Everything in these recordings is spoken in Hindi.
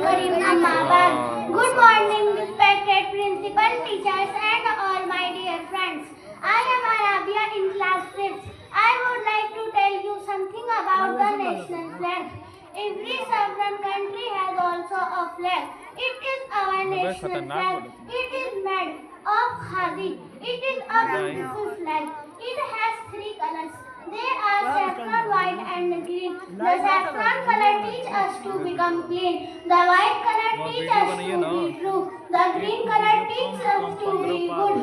Karim Ahmad. Good morning, respected principal, teachers, and all my dear friends. I am Arabia in class 6. I would like to tell you something about the national flag. Every sovereign country has also a flag. It is our national flag. It is made of khadi. It is a beautiful flag. It has three colors. They are saffron, white, and green. The saffron color teaches us to become clean. The white color teaches us to be true. The green color teaches us to be good.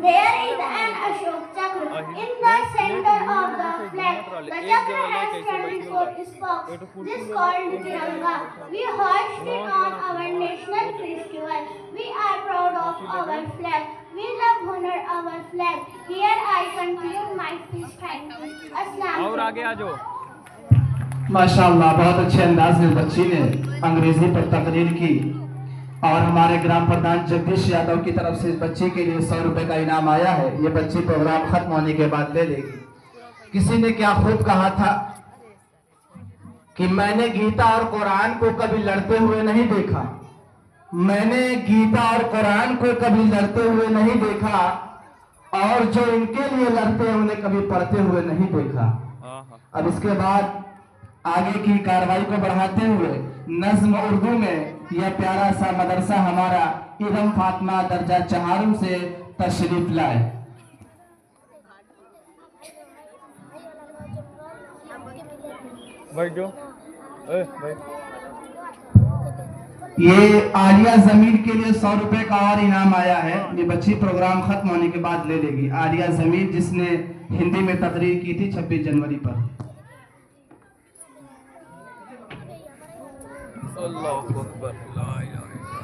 There is an Ashok Chakra in the center of the flag. The chakra has 24 spokes. This is called Tiranga. We hoist it on our national festival. We are proud of our flag. We love honor our flag. Here I conclude my speech. Thank you. अस्सलाम और आगे आ जाओ। माशाअल्लाह, बहुत अच्छे अंदाज में बच्ची ने अंग्रेजी पर तकरीर की और हमारे ग्राम प्रधान जगदीश यादव की तरफ से इस बच्ची के लिए 100 रुपए का इनाम आया है। ये बच्ची प्रोग्राम खत्म होने के बाद ले लेगी। किसी ने क्या खूब कहा था कि मैंने गीता और कुरान को कभी लड़ते हुए नहीं देखा। मैंने गीता और कुरान को कभी लड़ते हुए नहीं देखा और जो इनके लिए लड़ते हैं उन्हें कभी पढ़ते हुए नहीं देखा। अब इसके बाद आगे की कार्रवाई को बढ़ाते हुए नज्म उर्दू में यह प्यारा सा मदरसा हमारा इरम फातिमा दर्जा चहारुम से तशरीफ लाए। ये आलिया जमीर के लिए 100 रुपए का और इनाम आया है। ये बच्ची प्रोग्राम खत्म होने के बाद ले लेगी। आलिया जमीर जिसने हिंदी में तकरीर की थी 26 जनवरी पर। अल्लाहु अकबर, ला इलाहा इल्लल्लाह।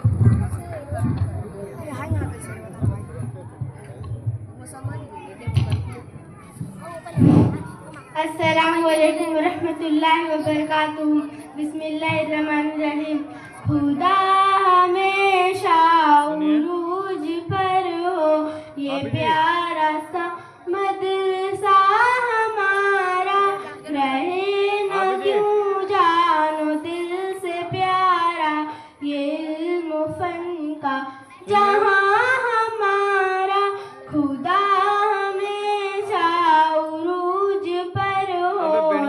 अस्सलामु अलैकुम रहमतुल्लाहि व बरकातुहू। बिस्मिल्लाहिर्रहमानिर्रहीम। खुदा हमेशा उरूज पर हो, ये प्यारा सा मदरसा हमारा, रहे न क्यों जानो दिल से प्यारा, ये इल्म फन का जहां हमारा। खुदा हमेशा उरूज पर हो,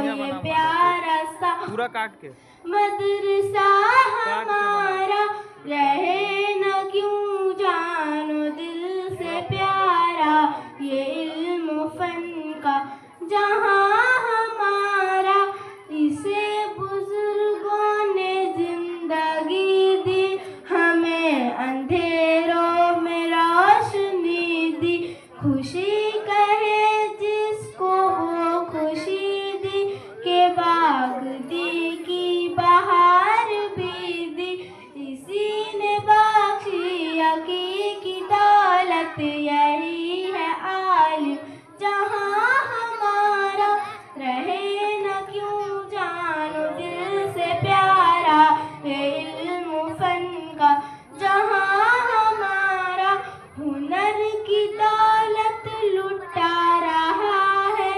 ये प्यारा सा पूरा काट के मदरसा हमारा, रहे न क्यों जानो दिल से प्यारा, ये इल्म फन का जहां हमारा। इसे बुजुर्गों ने जिंदगी दी, हमें अंधेरों में रोशनी दी। खुशी कहे जिसको वो खुशी दी, के बाग दी की बहार भी दी। इसी ने बख्शी हकीकी दौलत, यही है आलिम जहां हमारा, रहे न क्यों जानो दिल से प्यारा, ये इल्म फन का जहां हमारा। हुनर की दौलत लुटा रहा है,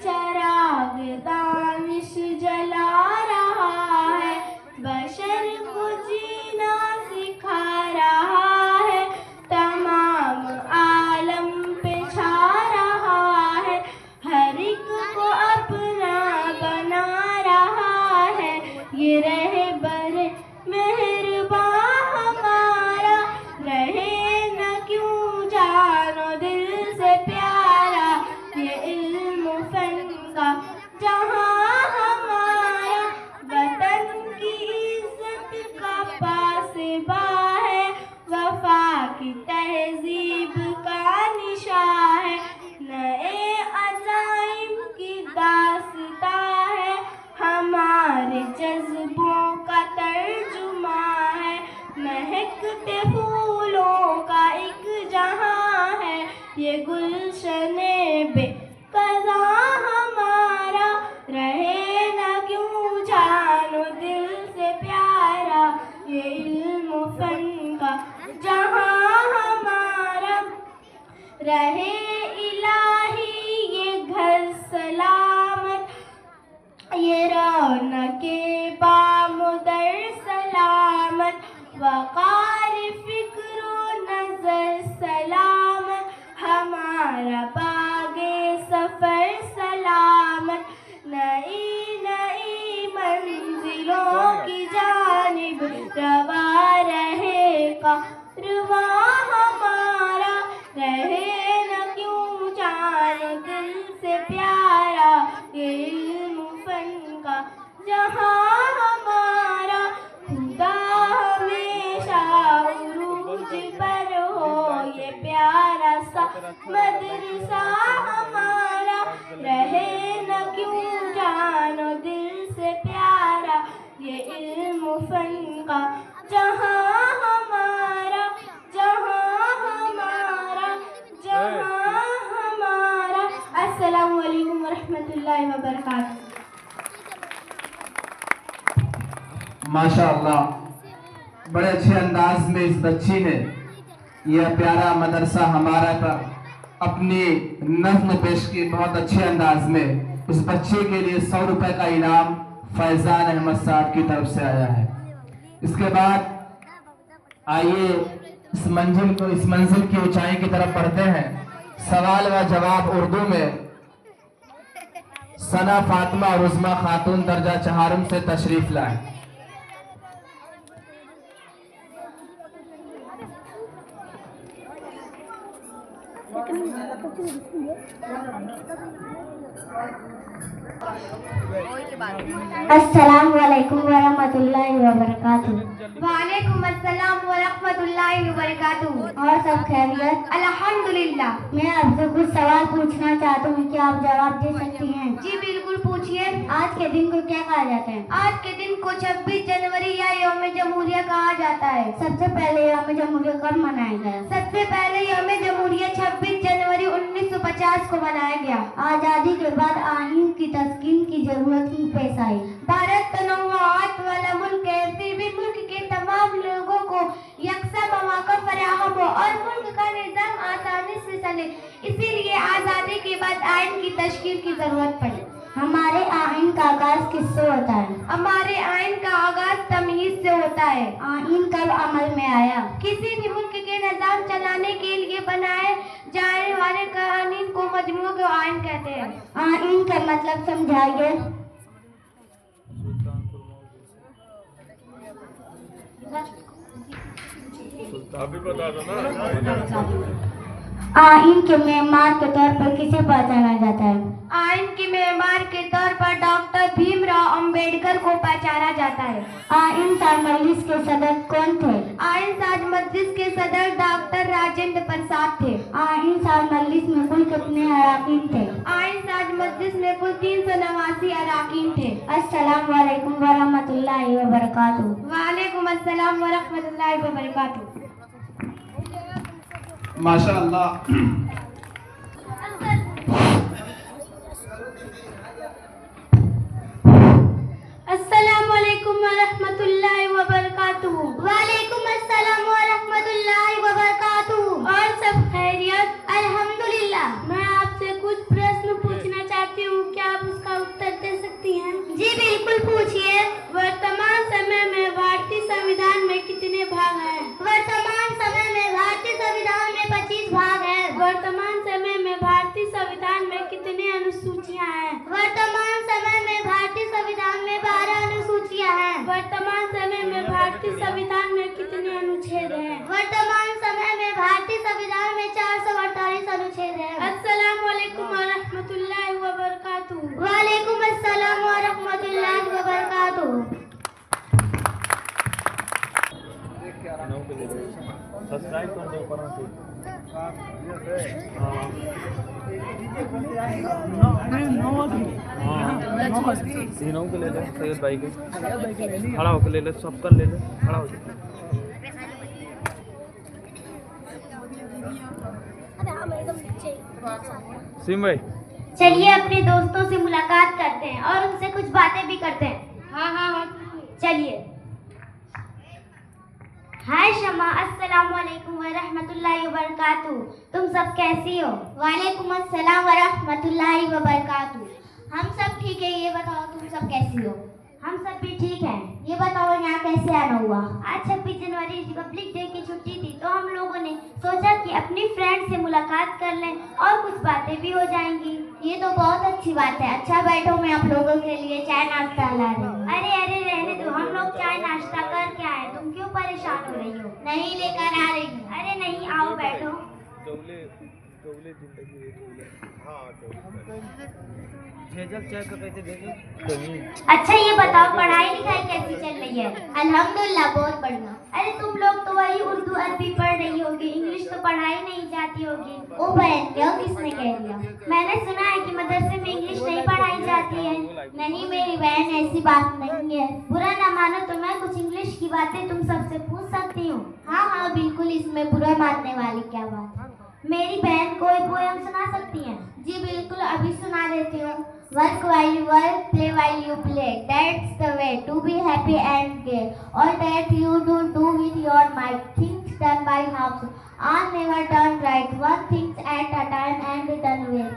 चराग दानिश जला रहा है, बशर को जीना सिखा रहा है, तमाम आलम पे छा रहा है, हर एक को अपना बना रहा है, ये रहबर मेहरबान हमारा, रहे न क्यों जानो दिल से प्यारा, ये इल्म फन का जहां हमारा। वतन की इज्जत का साहिब रवा रहे कारवां हमारा, रहे न क्यों जाने दिल से प्यारा, ये इल्म फन का जहां हमारा, खुदा हमेशा उरूज पर हो, ये प्यारा सा मदरसा हमारा, रहे न क्यों जानो दिल से प्यारा, ये इल्म फन का जहां हमारा, जहां हमारा, जहां हमारा। अस्सलामु अलैकुम वरहमतुल्लाहि वबरकातुहू। माशाअल्लाह, बड़े अच्छे अंदाज में इस बच्ची ने यह प्यारा मदरसा हमारा पर अपनी नज़्म पेश की। बहुत अच्छे अंदाज में इस बच्चे के लिए 100 रुपए का इनाम फैजान अहमद साहब की तरफ से आया है। इसके बाद आइए इस मंजिल की ऊंचाई की तरफ बढ़ते हैं। सवाल व जवाब उर्दू में सना फातिमा और उस्मा खातून दर्जा चहारुम से तशरीफ लाए। अस्सलामु अलैकुम वरहमतुल्लाहि वबरकातुहू। वालेकुम अस्सलाम वरहमतुल्लाहि वबरकातुहू। और सब खैरियत? अल्हम्दुलिल्लाह। मैं आपसे कुछ सवाल पूछना चाहता हूँ, क्या आप जवाब दे सकती हैं? जी बिल्कुल, पूछिए। आज के दिन को क्या कहा जाता है? आज के दिन को 26 जनवरी या यौम जमहूरिया कहा जाता है। सबसे पहले यौम जमहूरिया कब मनाया गया? सबसे पहले यौम जमहूरिया 26 जनवरी 1950 को मनाया गया। आजादी के बाद आईन की तस्कीन की जरूरत पेश आई। भारत तनव्वुआत वाला मुल्क है, फिर भी मुल्क के तमाम लोगों को यकसा मौका फराहम हो और मुल्क का निजाम आसानी से चले, इसीलिए आजादी के बाद आईन की तश्कील की जरूरत पड़ी। हमारे आईन का आगाज किससे होता है? हमारे आईन का आगाज तमीज से होता है। आईन कब अमल में आया? किसी भी मुल्क के निजाम चलाने के लिए बनाए जाने वाले कानून को मजमू को आईन कहते हैं। आईन का मतलब समझाइए। अभी बता दो ना। आईन के मेमार के तौर पर किसे पहचाना जाता है? आईन के मेमार के तौर पर डॉक्टर भीमराव अंबेडकर को पहचाना जाता है। आईन साज मजलिस के सदर कौन थे? आईन साज मजलिस के सदर डॉक्टर राजेंद्र प्रसाद थे। आईन साज मजलिस में कुल कितने अराकीन थे? आईन साज मजलिस में कुल 389 अराकीन थे। अस्सलाम वालेकुम वरहमतुल्लाहि वबरकातुहू। वालेकुम अस्सलाम वरहमतुल्लाहि वबरकातुहू। माशाअल्लाह, अस्सलामु अलैकुम वरहमतुल्लाहि वबरकातुहू। वालेकुम अस्सलाम वरहमतुल्लाहि वबरकातुहू। और सब खैरियत? अल्हम्दुलिल्लाह। मैं आपसे कुछ प्रश्न पूछना चाहती हूँ, क्या आप उसका उत्तर दे सकती हैं? जी बिल्कुल, पूछिए। वर्तमान समय में भारतीय संविधान में कितने भाग हैं? वर्तमान समय में भारतीय संविधान में 25 भाग हैं। वर्तमान समय में भारतीय संविधान में कितने अनुसूचियां हैं? वर्तमान समय में भारतीय संविधान में 12 अनुसूचियां हैं। वर्तमान समय में भारतीय संविधान में कितने अनुच्छेद हैं? वर्तमान समय में भारतीय संविधान में 448 अनुच्छेद हैं। अस्सलाम वालेकुम वरहमतुल्लाहि वबरकातुहू। वालेकुम अस्सलाम वरहमतुल्लाहि वबरकातुहू। सब्सक्राइब कर दो पर तीनों को ले लो, सैयद भाई के खड़ा होकर ले लो, सब कर ले लो, खड़ा हो जाओ। सिम भाई, चलिए अपने दोस्तों से मुलाकात करते हैं और उनसे कुछ बातें भी करते हैं। हाँ, चलिए। हाय शमा, अस्सलाम वालेकुम वरहमतुल्लाहि वबरकातुहू। तुम सब कैसी हो? वालेकुम अस्सलाम वरहमतुल्लाहि वबरकातुहू। हम सब ठीक है, ये बताओ तुम सब कैसी हो? हम सब भी ठीक हैं। ये बताओ यहाँ कैसे आना हुआ? आज 26 जनवरी रिपब्लिक डे की छुट्टी थी, तो हम लोगों ने सोचा कि अपनी फ्रेंड से मुलाकात कर लें और कुछ बातें भी हो जाएंगी। ये तो बहुत अच्छी बात है। अच्छा बैठो, मैं आप लोगों के लिए चाय नाश्ता ला रही हूँ। अरे रहने दो, हम लोग चाय नाश्ता करके रही हो? नहीं लेकर आ रही हूँ। अरे नहीं, आओ बैठो। अच्छा ये बताओ, पढ़ाई लिखाई कैसी चल रही है? अल्हम्दुलिल्लाह बहुत बढ़िया। अरे तुम लोग तो वही उर्दू अरबी पढ़ रही होगी, इंग्लिश तो पढ़ाई नहीं जाती होगी। ओ बहन, यह किसने कह दिया? मैंने सुना है कि मदरसे में इंग्लिश नहीं पढ़ाई जाती है। नहीं मेरी बहन, ऐसी बात नहीं है। बुरा ना मानो तो मैं कुछ इंग्लिश की बातें तुम सबसे पूछ सकती हूँ? हाँ हाँ बिल्कुल, इसमें बुरा मानने वाली क्या बात है। मेरी बहन कोई पोयम सुना सकती हैं? जी बिल्कुल, अभी सुना देती हूँ। Work while you work, play while you play. That's the way to be happy and gay. All that you do with your might. Things done by half are never done right. One thing at a time and done well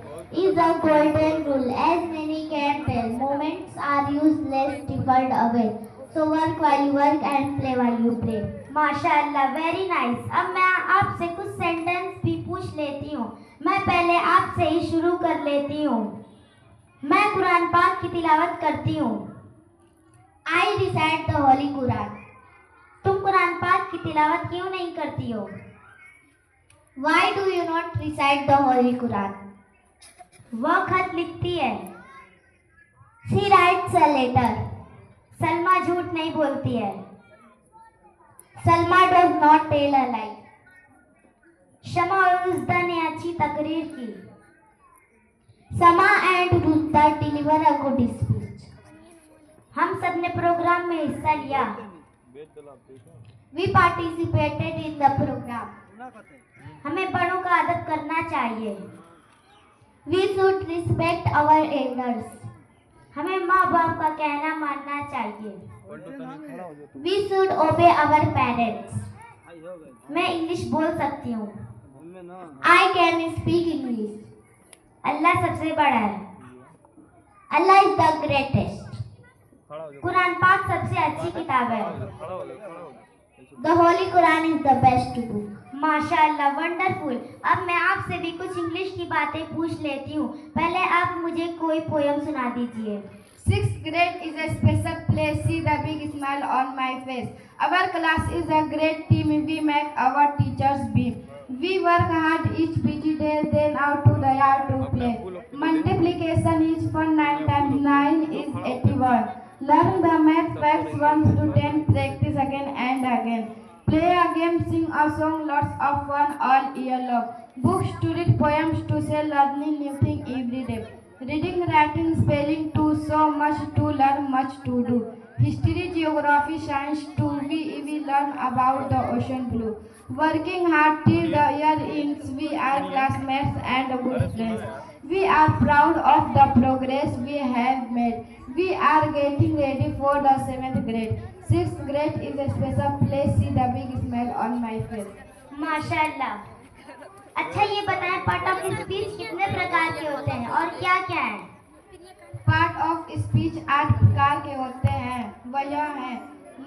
is a golden rule. As many can tell, moments are useless, differed away. So work while you work and play while you play. माशाअल्लाह, वेरी नाइस। अब मैं आपसे कुछ सेंटेंस भी पूछ लेती हूँ। मैं पहले आपसे ही शुरू कर लेती हूँ। मैं कुरान पाक की तिलावत करती हूँ। I recite the holy Quran. तुम कुरान पाक की तिलावत क्यों नहीं करती हो? Why do you not recite the holy Quran? वह खत लिखती है। She writes a letter. Salma झूठ नहीं बोलती है। Salma does not tell a lie. Shama और रुजदा ने अच्छी तकरीर की। Sama and Rujda deliver a good speech. हम सब ने प्रोग्राम में हिस्सा लिया। We participated in the programme. हमें बड़ों का अदब करना चाहिए। We should respect our elders. हमें माँ बाप का कहना मानना चाहिए। We should obey our parents. मैं इंग्लिश बोल सकती हूँ। I can speak English. Allah सबसे बड़ा है। Allah is the greatest. Quran पाक सबसे अच्छी किताब है। The holy Quran is the best book. माशाअल्लाह, वंडरफुल। अब मैं आपसे भी कुछ इंग्लिश की बातें पूछ लेती हूँ। पहले आप मुझे कोई पोयम सुना दीजिए। 6th grade is a special place. See the big smile on my face. Our class is a great team. We make our teachers beam. We work hard each busy day, then out to the yard to play. Multiplication is fun. 9 times 9 is 81. Learn the math facts 1 to 10. Practice again and again. Play a game, sing a song, lots of fun all year long. Books to read, poems to say, learning new thing every day. Reading, writing, spelling too, so much to learn, much to do. History, geography, science too, we learn about the ocean blue. Working hard till the year ends, we are classmates and good friends. We are proud of the progress we have made. We are getting ready for the 7th grade. 6th grade is a special place. See the big smile on my face. माशाअल्लाह। अच्छा ये बताएं, पार्ट ऑफ स्पीच कितने प्रकार के होते हैं और क्या क्या है? पार्ट ऑफ स्पीच 8 प्रकार के होते हैं। वह है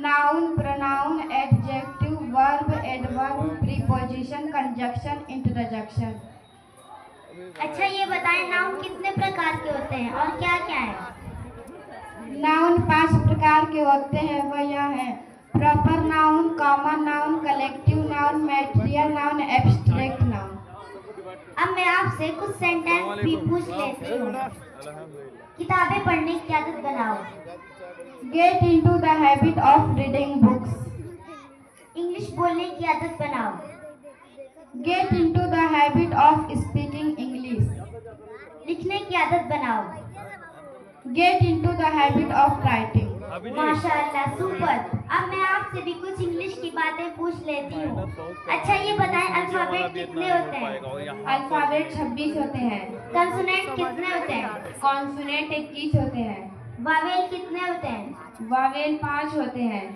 noun, pronoun, adjective, verb, adverb, preposition, conjunction, interjection. अच्छा ये बताएं, नाउन कितने प्रकार के होते हैं और क्या क्या है? नाउन 5 प्रकार के होते हैं। वह है proper noun, common noun, collective noun, material noun, abstract noun. अब मैं आपसे कुछ सेंटेंस भी पूछ लेती हूँ। किताबें पढ़ने की आदत बनाओ। Get into the habit of reading books. English बोलने की आदत बनाओ। Get into the habit of speaking English. लिखने की आदत बनाओ। Get into the habit of writing. माशाअल्लाह, सुपर। अब मैं आपसे भी कुछ इंग्लिश की बातें पूछ लेती हूँ। अच्छा ये बताएं, अल्फाबेट कितने होते हैं? अल्फाबेट 26 होते हैं। कंसोनेंट कितने होते हैं? कॉन्सोनेंट 21 होते हैं। वावेल कितने होते हैं? वावेल 5 होते हैं।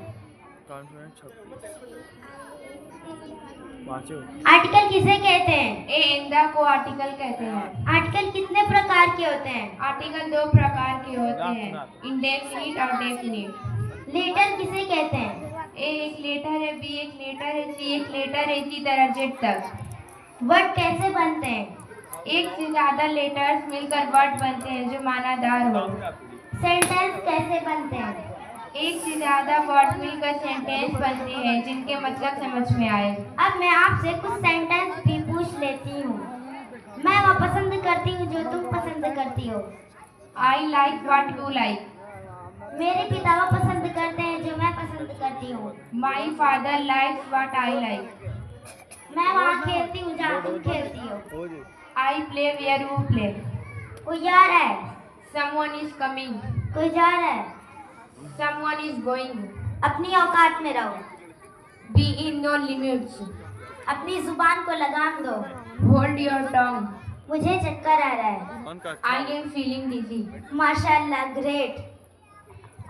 आर्टिकल किसे कहते हैं? ए इंदा को आर्टिकल कहते हैं। आर्टिकल कितने प्रकार के होते हैं? आर्टिकल 2 प्रकार के होते हैं, इंडेफिनिट और डेफिनिट। लेटर किसे कहते हैं? ए एक लेटर है, बी एक लेटर है, सी एक लेटर है, इसी तरह जेड तक। वर्ड कैसे बनते हैं? एक से ज्यादा लेटर्स मिलकर वर्ड बनते हैं जो मानादार हो। सेंटेंस कैसे बनते हैं? एक से ज्यादा वर्ड मिलकर सेंटेंस बनते हैं जिनके मतलब समझ में आए। अब मैं आपसे कुछ सेंटेंस भी पूछ लेती हूँ। मैं वो पसंद करती हूँ जो तुम पसंद करती हो। I like what you like. मेरे पिता वो पसंद करते हैं जो मैं पसंद करती हूँ। My father likes what I like. मैं वहाँ खेलती हूँ जहाँ तुम खेलती हो। I play where you play. कोई जा रहा है, समवन इज कमिंग। कोई जा रहा है। Someone is going. अपनी औकात में रहो। Be in your limits. अपनी जुबान को लगाम दो। Hold your tongue. मुझे चक्कर आ रहा है। आई एम फीलिंग डिजी। माशाल्लाह, great.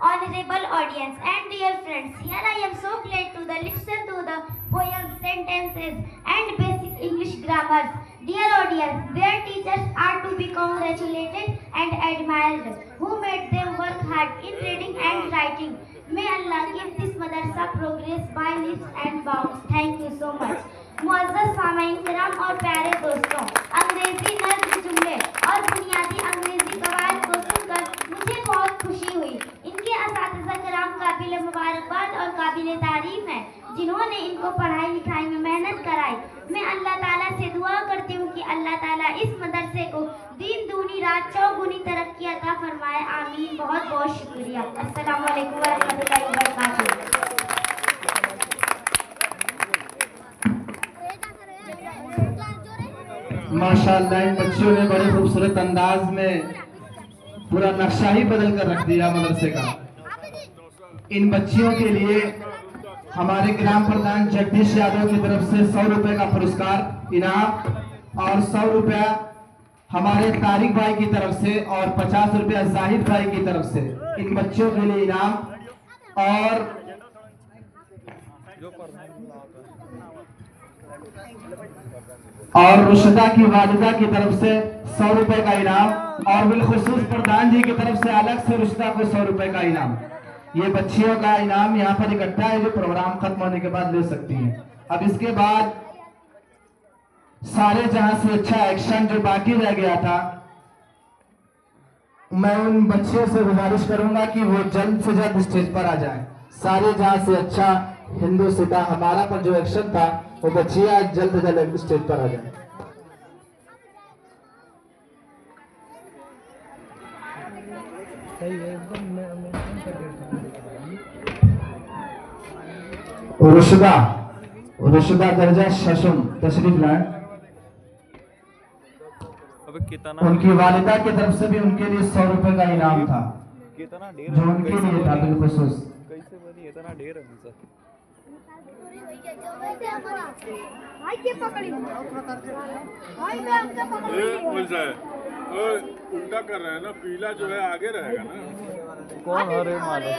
Honorable audience and dear friends, here I am so glad to listen to the poems, sentences and basic English grammars. Dear audience, their teachers are to be congratulated and admired, who made them work hard in reading and writing. May Allah give this madrasa progress by leaps and bounds. Thank you so much. मुअज़्ज़ज़ सामाईन किराम और प्यारे दोस्तों, अंग्रेजी नज़्म जुमले और बुनियादी अंग्रेजी कवायद को सुनकर मुझे बहुत खुशी हुई। इनके असातिज़ा किराम काबिल मुबारकबाद और काबिल तारीफ हैं, जिन्होंने इनको पढ़ाई लिखाई में मेहनत कराई। मैं अल्लाह ताला से दुआ करती हूँ कि अल्लाह ताला इस मदरसे को दिन दूनी रात चौगुनी तरक्की अता फरमाए। आमीन। बहुत बहुत शुक्रिया। अस्सलामु अलैकुम व रहमतुल्लाहि व बरकातुहू। माशाअल्लाह, इन बच्चियों ने बड़े खूबसूरत अंदाज में पूरा नक्शा ही बदल कर रख दिया मदरसे का। इन बच्चियों के लिए हमारे ग्राम प्रधान जगदीश यादव की तरफ से 100 रुपए का पुरस्कार इनाम और 100 रुपया हमारे तारिक भाई की तरफ से और 50 रुपया जाहिद भाई की तरफ से इन बच्चों के लिए इनाम और रुशदा की वालिदा की तरफ से 100 रुपए का इनाम और बिलखुसूस प्रधान जी की तरफ से अलग से रुशदा को 100 रुपए का इनाम। ये बच्चियों का इनाम यहाँ पर इकट्ठा है जो प्रोग्राम खत्म होने के बाद ले सकती हैं। अब इसके बाद सारे जहां से अच्छा एक्शन जो बाकी रह गया था, मैं उन बच्चियों से गुजारिश करूंगा कि वो जल्द से जल्द स्टेज पर आ जाएं। सारे जहां से अच्छा हिंदू सीता हमारा पर जो एक्शन था वो बच्चियां जल्द से जल्द स्टेज पर आ जाएं। रुशदा दर्जा शशुम तशरीफ लाएं। उनकी वालिदा की तरफ से भी उनके लिए 100 रुपए का इनाम था जो उनके लिए था बिलखुसूस। इतना ढेर है उल्टा कर रहे हैं ना, पीला जो है आगे रहेगा ना। कौन हरे मालूम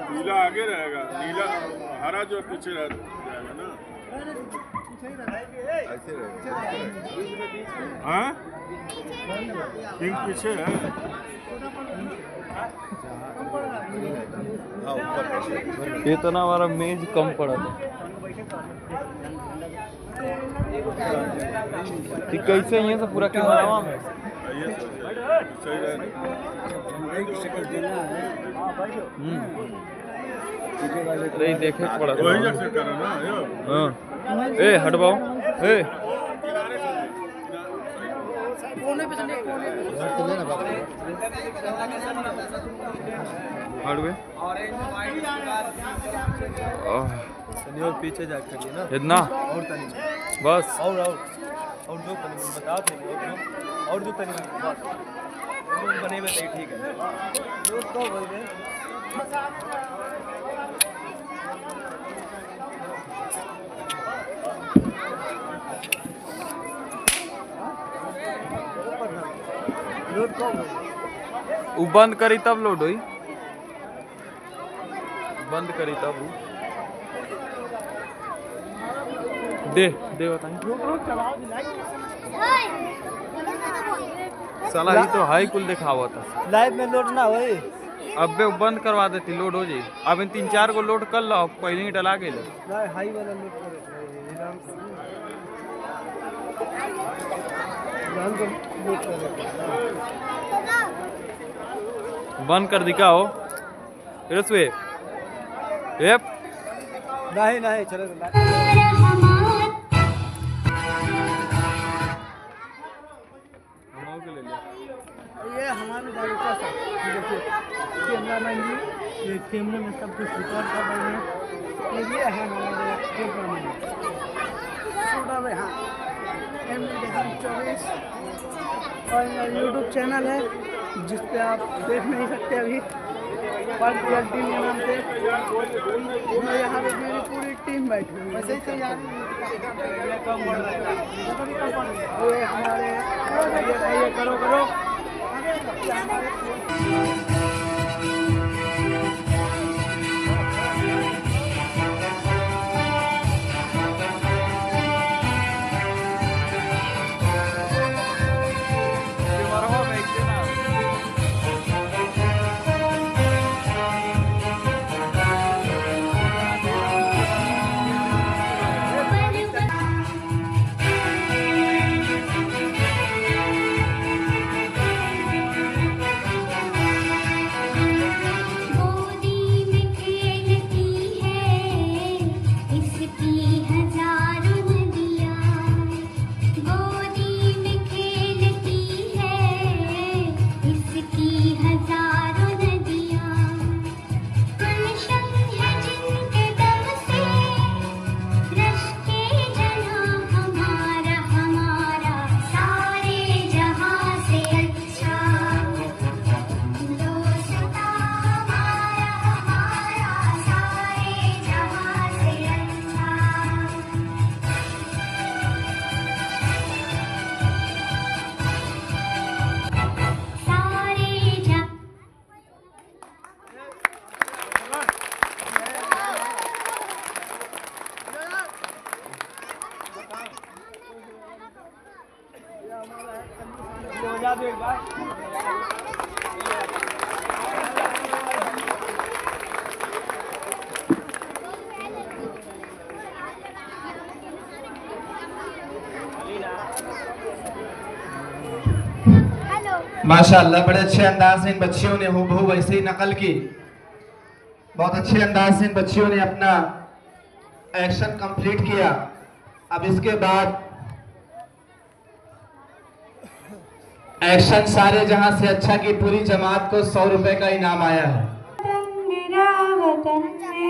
पीला आगे रहेगा, नीला हरा जो पीछे जाएगा ना। ऐसे रहेगा। हाँ, पिंक पीछे है। इतना हमारा मेज कम पड़ा था कि कैसे ये सब पूरा कैमरा में अरे देखे पड़ा था। वही जैसे करो ना। हाँ, ए हटवाओ, ए हटवे और पीछे जा करिए ना इतना और तनी बस और जो तनी बता देंगे और जो तनी बस बने हुए ठीक है। तो बोल रहे वो बंद करी तब लोड हुई, बंद करी तब दे बताएं। साला ही तो हाई कुल दिखावा था। लाइव में लोड ना होई, अबे वो बंद करवा देती, लोड हो जाए। अब इन 3-4 को लोड कर लो, पहले ही डला के हाई वाला लोड करे बंद कर दिखा हो। रसवे एप नहीं नहीं चलो हम के ले ले ये हमारे डायरेक्टर साहब देखिए कैमरामैन जी ये कैमरे में सब कुछ रिकॉर्ड कर रहे हैं ये है हमारे कैमरामैन छोटा भाई हाँ M24 और यूट्यूब चैनल है जिस पे आप देख नहीं सकते अभी पर टीम के नाम से और यहाँ पे मेरी पूरी टीम बैठी हुई है वैसे ही तैयारी कम बढ़ रहा है ये हमारे ये करो करो बजा दो एक बार माशाअल्लाह बड़े अच्छे अंदाज से इन बच्चियों ने हूबहू वैसे ही नकल की। बहुत अच्छे अंदाज से इन बच्चियों ने अपना एक्शन कंप्लीट किया। अब इसके बाद एक्शन सारे जहां से अच्छा की पूरी जमात को 100 रुपए का इनाम आया है। मेरा वतन है,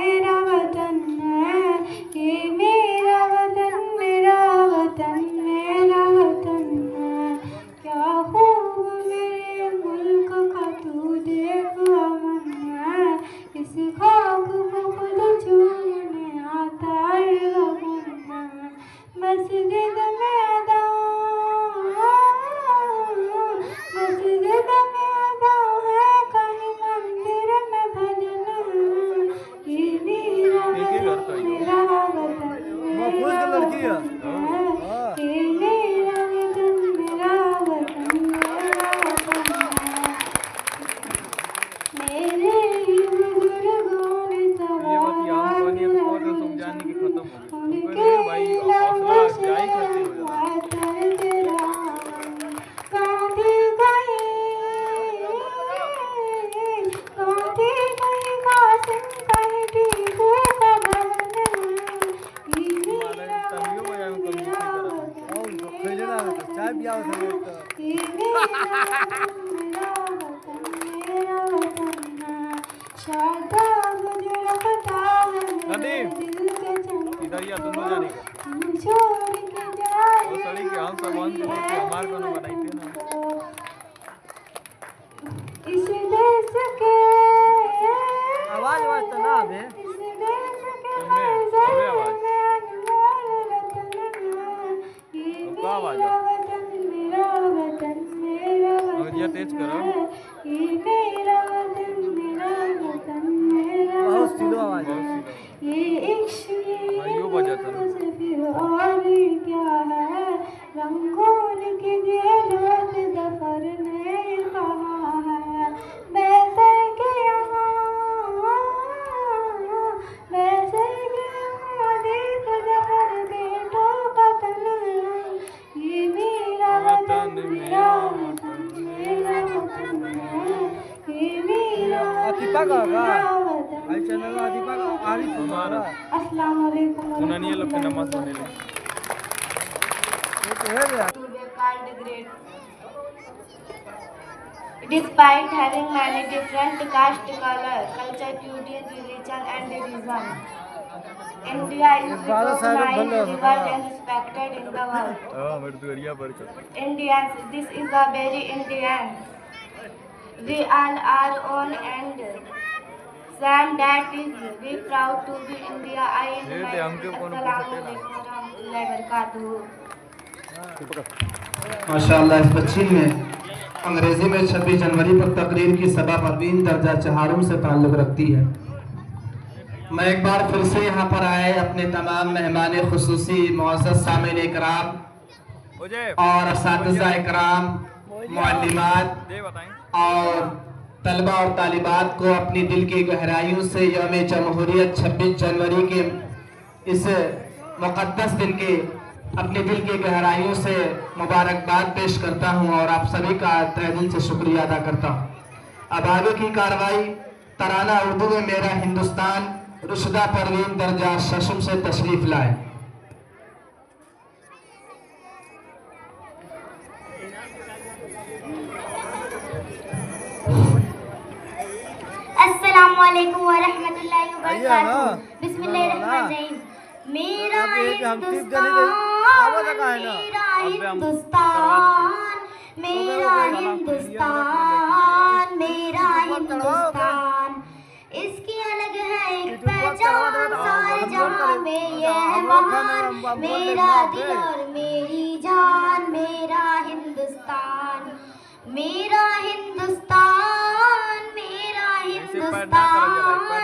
ये मेरा वतन मेरा वतन मेरा वतन है। क्या खूब मेरे मुल्क का तू देख अमन है। इस खाक को खुद चूमने आता है गगन है। मस्जिद में अदा है, कहीं मंदिर में भजन है। ये मेरा वतन मेरा वतन मेरा लड़की है ये मेरा वतन मेरा वतन मेरा वतन है। मेरे ही बुजुर्गों ने सवाल समझाने की खत्म हो गई उनके भाई हौसला लफ्ज़ जाई करते हो जाता वातर तेरा कांधी गई कासिम कहीं टीपू का बहन है। ये मेरा वतन मेरा वतन चाय पियाओ ये मेरा वतन मेरा वतन मेरा वतन है। शादाब जो रखता है मेरे दिल के चमन इधर ही आ दोनों जाने का हम छोड़ के जाए वो सड़ी के हम सामान जो लेके हमार को ना बनाई थे ना इस देश के आवाज तो ना आवे इस देश के अबे आवाज में अनमोल रतन है। ये क्या आवाज मेरा वतन मेरा वतन मेरा और ये वतन तेज करो है। ये मेरा वतन मेरा वतन मेरा बहुत वतन स्लो आवाज है। ये इश्क हाँ, यो बजाता है। से फिर और क्या है। रंगों के जेलों से दफर ने कहा है। वैसे के यहाँ वैसे के यहाँ देख जहर बेटों का तन है। ये मेरा वतन मेरा वतन मेरा वतन है। ये मेरा वतन कितना का मेरा वतन मारो अस्सलाम वालेकुम उन्होंने ये लोग के नमाज पढ़ने ले to be called great. Despite having many different caste, color, culture, cuisine, religion, and reason, India is recognized, revered, and respected in the world. हां मेरे तो एरिया पर कर Indians, this is a very Indian. We all are on and same that is we proud to be India. I invite हमके कौन माशाअल्लाह इस बच्ची ने अंग्रेजी में 26 जनवरी पर तकरीर की सभा परवीन दर्जा चहारूम से ताल्लुक़ रखती है। मैं एक बार फिर से यहाँ पर आए अपने तमाम मेहमान खुसूसी मुअज़्ज़ज़ सामीन इकराम और असातिज़ा इकराम मुअल्लिमात और तलबा और तालिबात को अपनी दिल की गहराइयों से यौम जमहूरियत 26 जनवरी के इस मुक़द्दस दिन के अपने दिल की गहराइयों से मुबारकबाद पेश करता हूं और आप सभी का तहे दिल से शुक्रिया अदा करता हूं। अब आगे की कार्रवाई तराना उर्दू में मेरा हिंदुस्तान रुशदा परवीन दर्जा शशम से तशरीफ लाए। अस्सलामुअलैकुम वरहमतुल्लाहि वबरकातुहू। बिस्मिल्लाहिर्रहमानिर्रहीम। मेरा हिंदुस्तान, मेरा हिंदुस्तान, मेरा हिंदुस्तान, मेरा हिंदुस्तान, इसकी अलग है एक पहचान, सारे जहां में ये है महान, मेरा दिल और मेरी जान, मेरा हिंदुस्तान, मेरा हिंदुस्तान, मेरा हिंदुस्तान,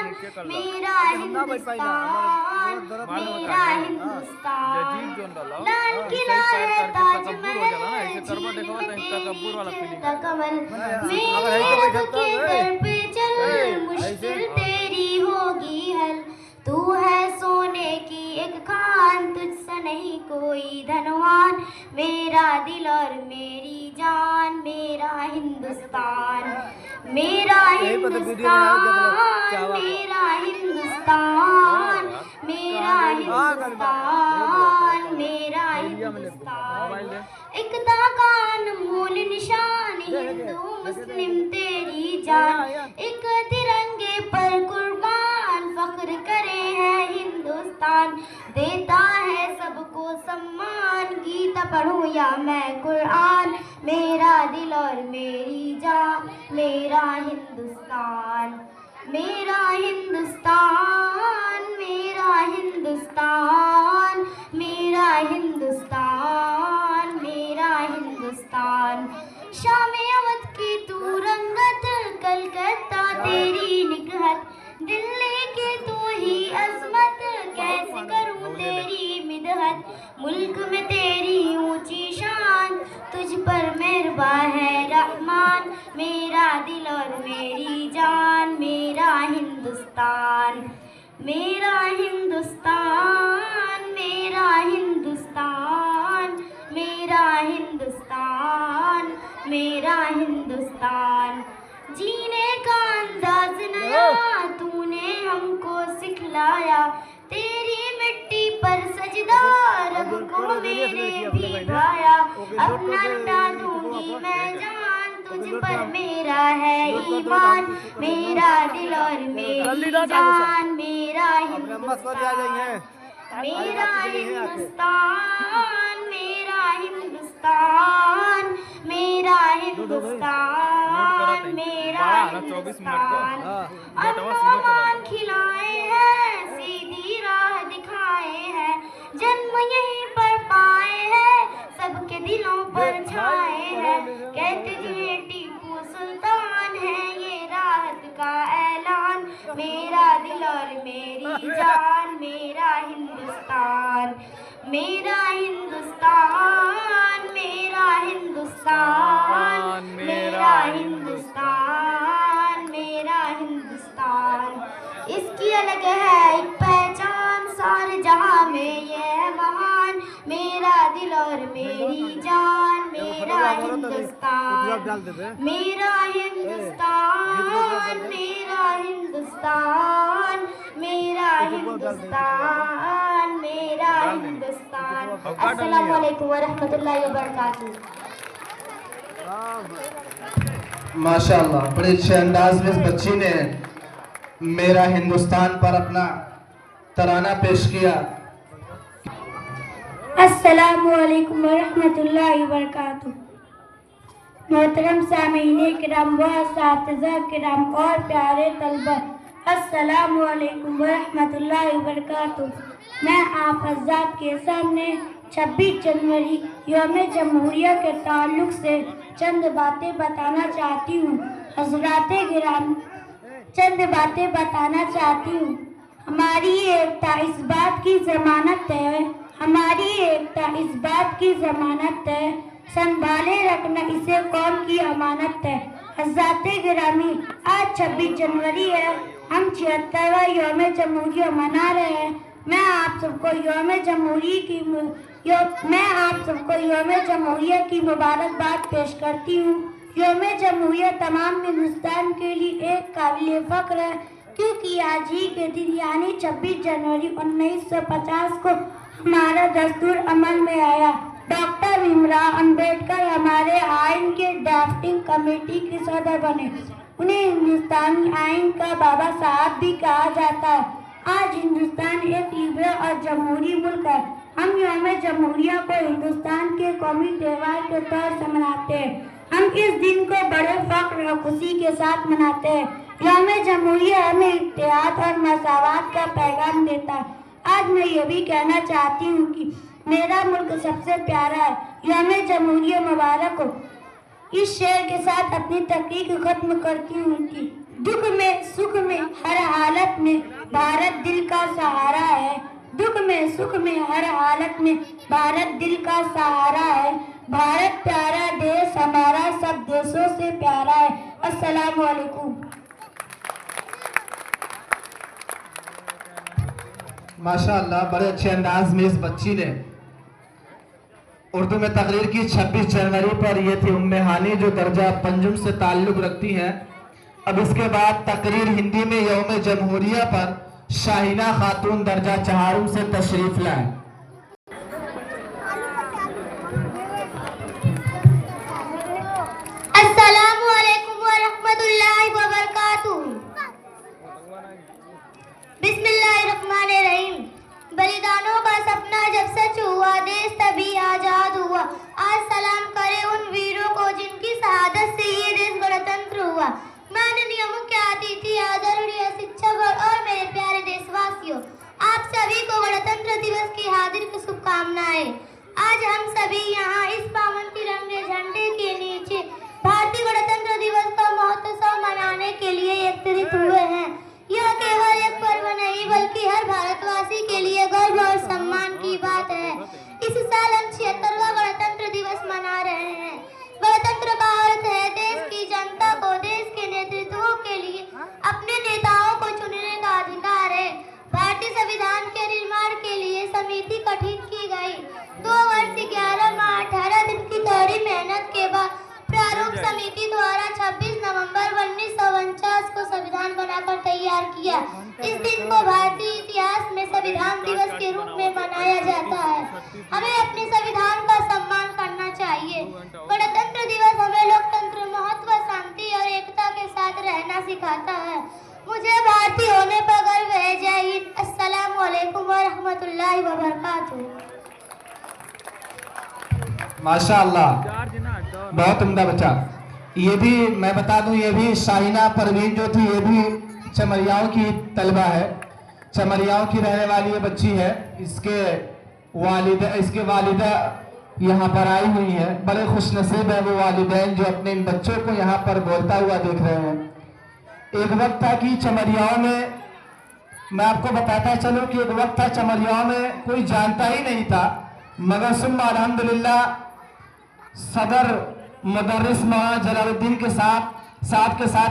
मेरा हिंदुस्तान, मेरा हिंदुस्तान, लाल किला है ताजमहल, झील में तेरी का कमल, मेरे रब के दर पे चल, मुश्किल तेरी होगी हल, तू है सोने की एक खान, तुझसे नहीं कोई धनवान, मेरा दिल और मेरी जान, मेरा हिंदुस्तान, मेरा हिंदुस्तान, मेरा हिंदुस्तान, मेरा हिंदुस्तान, मेरा हिंदुस्तान, एकता का अनमोल निशान, हिंदू मुस्लिम तेरी जान, एक तिरंगे पर कुर्बान, फख्र करे है हिंदुस्तान, देता है सबको सम्मान, गीता पढ़ूं या मैं कुरान, मेरा दिल और मेरी जान, मेरा हिंदुस्तान, मेरा हिंदुस्तान, मेरा हिंदुस्तान, मेरा हिंदुस्तान, मेरा हिंदुस्तान, शाम अवध की तू रंगत, कलकत्ता तेरी निगहत, दिल्ली की तू ही अजमत, कैसे करूं तेरी मिदहत, मुल्क में तेरी ऊंची शान, तुझ पर मेहरबा है रहमान, मेरा दिल और मेरी जान, मेरा हिंदुस्तान, मेरा हिंदुस्तान, मेरा हिंदुस्तान, मेरा हिंदुस्तान, मेरा हिंदुस्तान, जीने का अंदाज नया तूने हमको सिखलाया, तेरी मिट्टी पर सजदा रब को मेरे भी गाया, अपना लुटा दूंगी मैं जान, तुझ पर मेरा है ईमान, मेरा दिल और मेरी जान, मेरा हिंदुस्तान, मेरा हिंदुस्तान, मेरा हिंदुस्तान, मेरा हिंदुस्तान, मेरा हिंदुस्तान, अम्मान खिलाए हैं, सीधी राह दिखाए हैं, जन्म यहीं पर पाए हैं, सबके दिलों पर छाए हैं, कहते थे टीपू सुल्तान है ये राहत का ऐलान, मेरा दिल और मेरी जान, मेरा हिंदुस्तान, मेरा हिंदुस्तान, मेरा हिंदुस्तान, मेरा हिंदुस्तान, मेरा हिंदुस्तान, इसकी अलग है एक पहचान, सारे जहां में ये है महान, मेरा दिल और मेरी जान, मेरा हिंदुस्तान, मेरा हिंदुस्तान, मेरा हिंदुस्तान, मेरा हिंदुस्तान, मेरा हिंदुस्तान। अस्सलाम वालेकुम व रहमतुल्लाहि व बरकातहू। माशाअल्लाह, बड़े अच्छे अंदाज में इस बच्ची ने मेरा हिंदुस्तान पर अपना तराना पेश किया। अस्सलामु अलैकुम व रहमतुल्लाहि व बरकातहू। मोहतरम सामीने किराम व असातिज़ा किराम और प्यारे तलबा, अस्सलामु अलैकुम व रहमतुल्लाहि व बरकातहू। मैं आप हज़रात के सामने 26 जनवरी यौम जमहूरिया के ताल्लुक़ से चंद बातें बताना चाहती हूँ। हज़राते गिराम, चंद बातें बताना चाहती हूँ। हमारी एकता इस बात की ज़मानत है, हमारी एकता इस बात की ज़मानत है, संभाले रखना इसे कौम की अमानत है। हज़राते गिरामी, आज 26 जनवरी है, हम 76वां यौम जमहूरिया मना रहे हैं। मैं आप सबको यौम जमहूरिया की मुबारकबाद पेश करती हूँ। यौम जमहूरिया तमाम हिंदुस्तान के लिए एक काबिल फ़ख्र है, क्योंकि आज ही के दिन यानी 26 जनवरी 1950 को हमारा दस्तूर अमल में आया। डॉक्टर भीमराव अंबेडकर हमारे आइन के ड्राफ्टिंग कमेटी के सदर बने। उन्हें हिंदुस्तानी आइन का बाबा साहब भी कहा जाता है। आज हिंदुस्तान एक लिबरल और जमहूरी मुल्क है। हम यौम जमहूरिया को हिंदुस्तान के कौमी त्यौहार के तौर से मनाते हैं। हम इस दिन को बड़े फख्र और खुशी के साथ मनाते हैं। यौम जमहूरिया हमें इत्तेहाद और मसावत का पैगाम देता है। आज मैं ये भी कहना चाहती हूँ कि मेरा मुल्क सबसे प्यारा है। यौम जमहूरिया मुबारक हो। इस शेर के साथ अपनी तकरीर खत्म करती हूँ कि दुख में सुख में हर हालत में भारत दिल का सहारा है। दुख में सुख में हर हालत में भारत दिल का सहारा है। भारत प्यारा देश हमारा सब देशों से प्यारा है। अस्सलामु अलैकुम। माशाअल्लाह, बड़े अच्छे अंदाज में इस बच्ची ने उर्दू में तकरीर की। 26 जनवरी पर यह थी उम्मे हानी, जो दर्जा पंजुम से ताल्लुक़ रखती हैं। अब इसके बाद तकरीर हिंदी में यौम जमहूरिया पर शाहीना खातून दर्जा चहारुम से तशरीफ लाएं। अस्सलामु अलैकुम व रहमतुल्लाहि व बरकातहू। बिस्मिल्लाहिर्रहमानिर्रहीम। बलिदानों का सपना जब सच हुआ, देश तभी आजाद हुआ। आज सलाम करे उन वीरों को जिनकी शहादत से ये देश गणतंत्र हुआ। माननीय मुख्य अतिथि, आदरणीय शिक्षक और मेरे प्यारे देशवासियों, आप सभी को गणतंत्र दिवस की हार्दिक शुभकामनाएं। आज हम सभी यहाँ इस पावन तिरंगे झंडे के नीचे भारतीय गणतंत्र दिवस का महोत्सव मनाने के लिए एकत्रित हुए हैं। यह केवल एक पर्व नहीं बल्कि हर भारतवासी के लिए गर्व और सम्मान की बात है। इस साल हम 76वां गणतंत्र दिवस मना रहे हैं। गणतंत्र का अर्थ है देश की जनता को देश के नेतृत्व के लिए अपने नेताओं को चुनने का अधिकार है। भारतीय संविधान के निर्माण के लिए समिति गठित की गई। 2 वर्ष 11 माह 18 दिन की कड़ी मेहनत के बाद प्रारूप समिति द्वारा 26 नवंबर 1949 को संविधान बनाकर तैयार किया। इस दिन को भारतीय इतिहास में संविधान दिवस के रूप में मनाया जाता है। हमें अपने संविधान का सम्मान करना चाहिए। गणतंत्र दिवस हमें लोकतंत्र, महत्व, शांति और एकता के साथ रहना सिखाता है। मुझे भारतीय होने पर गर्व है। जय हिंद। अस्सलामु अलैकुम व रहमतुल्लाहि व बरकातहू। माशाअल्लाह, बहुत उम्दा बच्चा। ये भी मैं बता दूं, ये भी शाहीना परवीन जो थी, ये भी चमरियाओं की तलबा है। चमरियाओं की रहने वाली ये बच्ची है। इसके वालिदा यहाँ पर आई हुई है। बड़े खुशनसीब है वो वालिदैन जो अपने इन बच्चों को यहाँ पर बोलता हुआ देख रहे हैं। एक वक्त था कि चमरियाओं में, मैं आपको बताता चलूं कि एक वक्त था चमरियाओं में कोई जानता ही नहीं था, मगर सुम्मा अल्हम्दुलिल्लाह सदर मुदर्रिस मौलाना जलालुद्दीन के साथ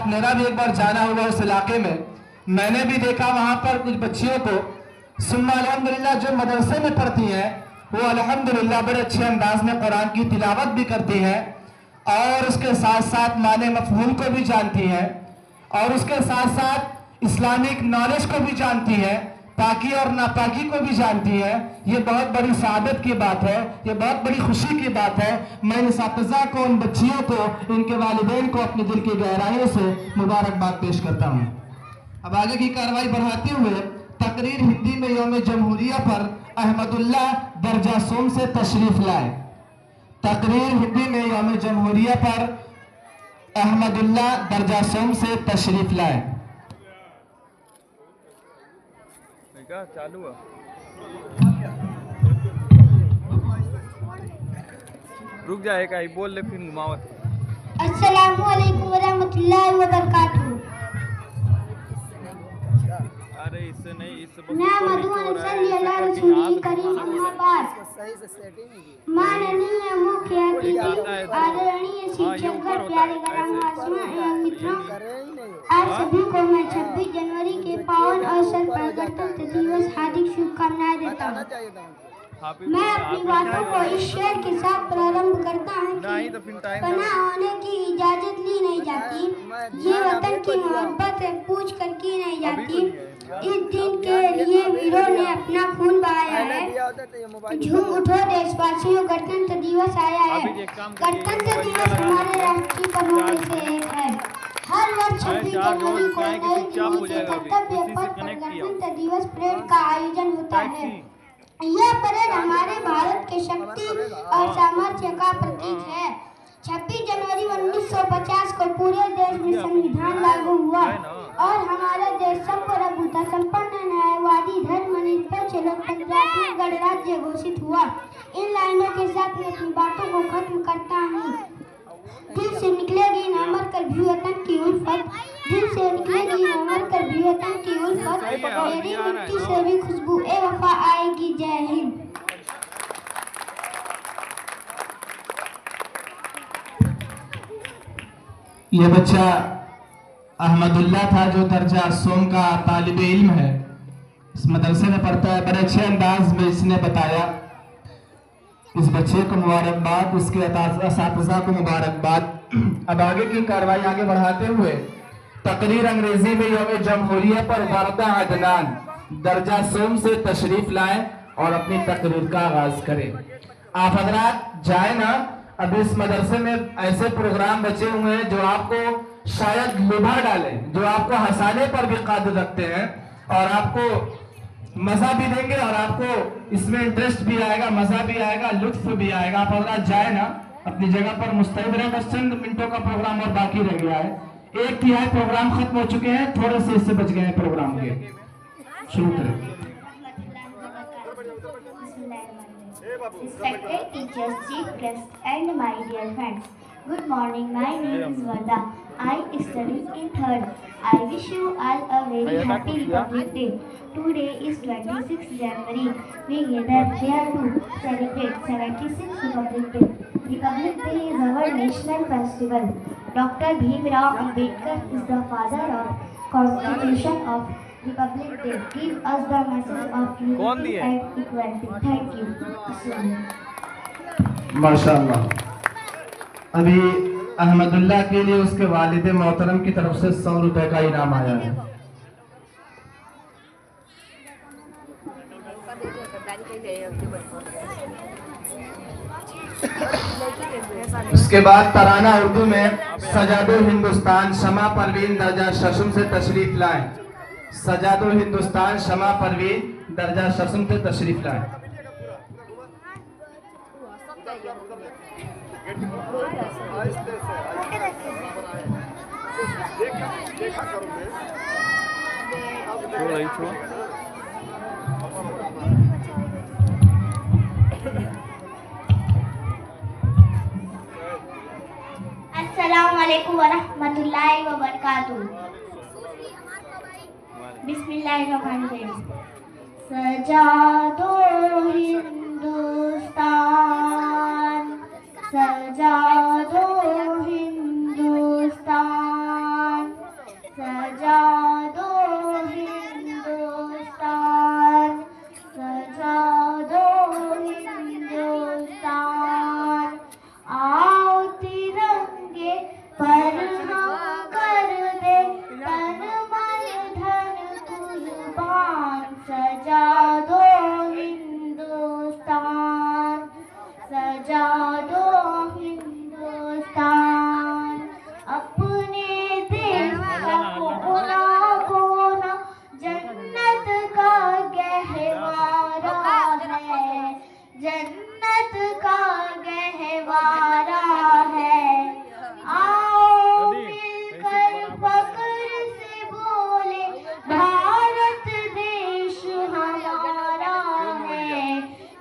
मेरा भी एक बार जाना हुआ उस इलाके में। मैंने भी देखा वहाँ पर कुछ बच्चियों को सुम्मा अल्हम्दुलिल्लाह जो मदरसे में पढ़ती हैं वो अल्हम्दुलिल्लाह बड़े अच्छे अंदाज में कुरान की तिलावत भी करती हैं और उसके साथ साथ माने मफहूम को भी जानती हैं और उसके साथ साथ इस्लामिक नॉलेज को भी जानती है, पाकी और नापाकी को भी जानती है। ये बहुत बड़ी सादत की बात है, ये बहुत बड़ी खुशी की बात है। मैं इस्तिज़ा को, उन बच्चियों को, इनके वालिदैन को अपने दिल की गहराइयों से मुबारकबाद पेश करता हूँ। अब आगे की कार्रवाई बढ़ाते हुए तकरीर हिंदी में यौम जमहूरिया पर अहमदुल्ला दर्जा सोम से तशरीफ लाए। तकरीर हिंदी में यौम जमहूरिया पर अहमदुल्ला दर्जा सोम से तशरीफ लाए। क्या चालू है? रुक जाए का ही बोल ले फिर घुमावत। अस्सलामु अलैकुम वरहमतुल्लाहि वबरकातुहू। अरे इससे नहीं, इससे मैं मधुबन सल्लल्लाहु रसूली करीम अम्मा बाद। माननीय मुख्य अतिथि, आदरणीय शिक्षकगण, प्यारे ग्रामवासियों एवं मित्रों, आप सभी को मैं 26 जनवरी के पावन अवसर पर गणतंत्र दिवस हार्दिक शुभकामनाएं देता हूँ। मैं अपनी बातों को इस शेर के साथ प्रारंभ करता हूँ कि पनाह होने की इजाजत ली नहीं जाती, ये वतन की मोहब्बत पूछ कर की नहीं जाती। इस दिन के लिए वीरों ने अपना खून बहाया है। झूम उठो देशवासियों, गणतंत्र दिवस आया है। गणतंत्र दिवस हमारे राष्ट्रीय पर्वों में से एक है। हर वर्ष 26 जनवरी को नए जुनून से कर्तव्य पथ पर गणतंत्र दिवस परेड का आयोजन होता है। यह परेड हमारे भारत के शक्ति और सामर्थ्य का प्रतीक है। 26 जनवरी 1950 को पूरे देश में संविधान लागू हुआ और हमारा देश संप्रभुता संपन्न, न्यायवादी, धर्मनिरपेक्ष, लोकतंत्रात्मक गणराज्य घोषित हुआ। इन लाइनों के साथ मैं अपनी बातों को खत्म करता हूँ। दिल से निकलेगी न मर कर भी वतन की उल्फत, दिल से निकलेगी न मर कर भी वतन की उल्फत, मेरी मिट्टी से भी खुशबू ए वफा आएगी। जय हिंद। ये बच्चा अहमदुल्ला था जो दर्जा सोम का तालिब इल्म है, इस मदरसे में पढ़ता है। बड़े अच्छे अंदाज में इसने बताया। इस बच्चे को मुबारकबाद, इसके असातिज़ा को मुबारकबाद। अब आगे की कार्रवाई आगे बढ़ाते हुए तकरीर अंग्रेजी में यौम जमहूरिया पर वारदा अदनान दर्जा सोम से तशरीफ लाए और अपनी तकरीर का आगाज करें। आप हजरात जाए ना, अब इस मदरसे में ऐसे प्रोग्राम बचे हुए हैं जो आपको शायद लुभा डाले, जो आपको हंसाने पर भी कादिर रखते हैं और आपको मजा भी देंगे और आपको इसमें इंटरेस्ट भी आएगा, मजा भी आएगा, लुत्फ भी आएगा। आप हजरात जाए ना, अपनी जगह पर मुस्तैद रहे। बस चंद मिनटों का प्रोग्राम और बाकी रह गया है। 1/3 प्रोग्राम खत्म हो चुके हैं, थोड़े से इससे बच गए हैं प्रोग्राम के। शुरू करें। Respected teachers, chief guests, and my dear friends. Good morning. My name is Varda. I study in 3rd. I wish you all a very happy Republic Day. Today is 26 January. We gather here to celebrate 76th Republic Day. Republic Day is our national festival. Dr. Bhimrao Ambedkar is the father of Constitution of Republic Day. Give us the message of unity and equality. Thank you. माशाअल्लाह। अभी अहमदुल्ला के लिए उसके वालिद मोहतरम की तरफ से 100 रुपए का इनाम आया है। उसके बाद तराना उर्दू में सजादो हिंदुस्तान शमा परवीन दर्जा शशम से तशरीफ लाए। सजादो हिंदुस्तान शमा परवीन दर्जा शशम से तशरीफ लाए। अस्सलाम वालेकुम वरहमतुल्लाहि वबरकातुहू। बिस्मिल्लाहिर्रहमानिर्रहीम। सजा दो हिंदुस्तान, सजा दो हिंदुस्तान, सजा दो हिंदुस्तान, सजा दो हिंदुस्तान। आओ तिरंगे पर हम कर दे जन्नत का गहवारा है। आओ मिलकर फख्र से बोले भारत देश हमारा है।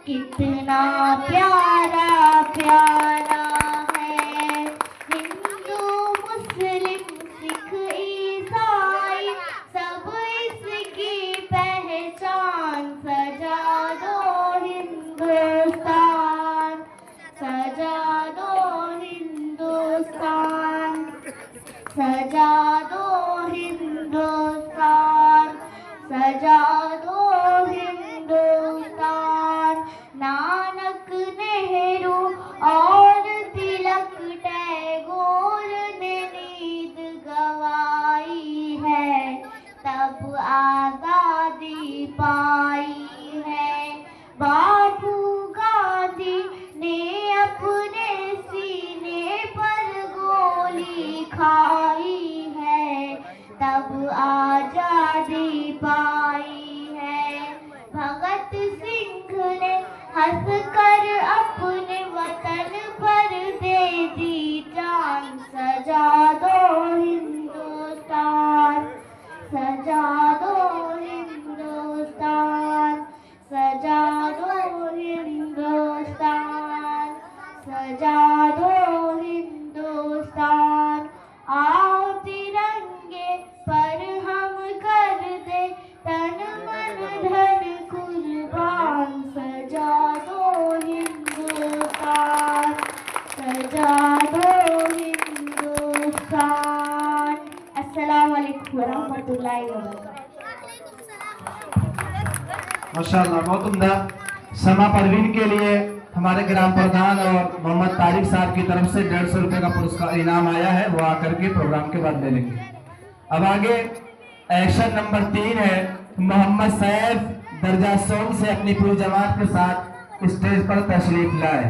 कितना प्यारा प्यारा है। हिंदू मुस्लिम सिख ईसाई सब इसकी पहचान। सजा दो हिंदुस्तान, सजा दो हिंदुस्तान, सजा दो हिंदुस्तान, सजा दो हिंदुस्तान। नानक नेहरू और तिलक टैगोर ने नींद गवाई है, तब आजादी पाई है। बापू गांधी ने अपने सीने पर गोली खाई है, तब आजादी पाई है। भगत सिंह ने हंसकर अपने वतन पर दे दी जान। सजा दो हिंदुस्तान, सजा दो हिंदुस्तान, सजा दो हिंदुस्तान, सजा दो हिंदुस्तान। आओ तिरंगे पर हम कर दे तन मन धन कुर्बान। सजा दो हिंदुस्तान, सजा दो हिंदुस्तान। अस्सलाम वालेकुम वरहमतुल्लाहि वबरकातुहू। माशाल्लाह, बहुत उम्दा। समा परवीन के लिए हमारे ग्राम प्रधान और मोहम्मद तारिक साहब की तरफ से 150 रुपए का पुरस्कार इनाम आया है, वो आकर के प्रोग्राम के बाद ले लेंगे। अब आगे एक्शन नंबर 3 है। मोहम्मद सैफ दर्जा सोम से अपनी पूरी जमात के साथ स्टेज पर तशरीफ लाए।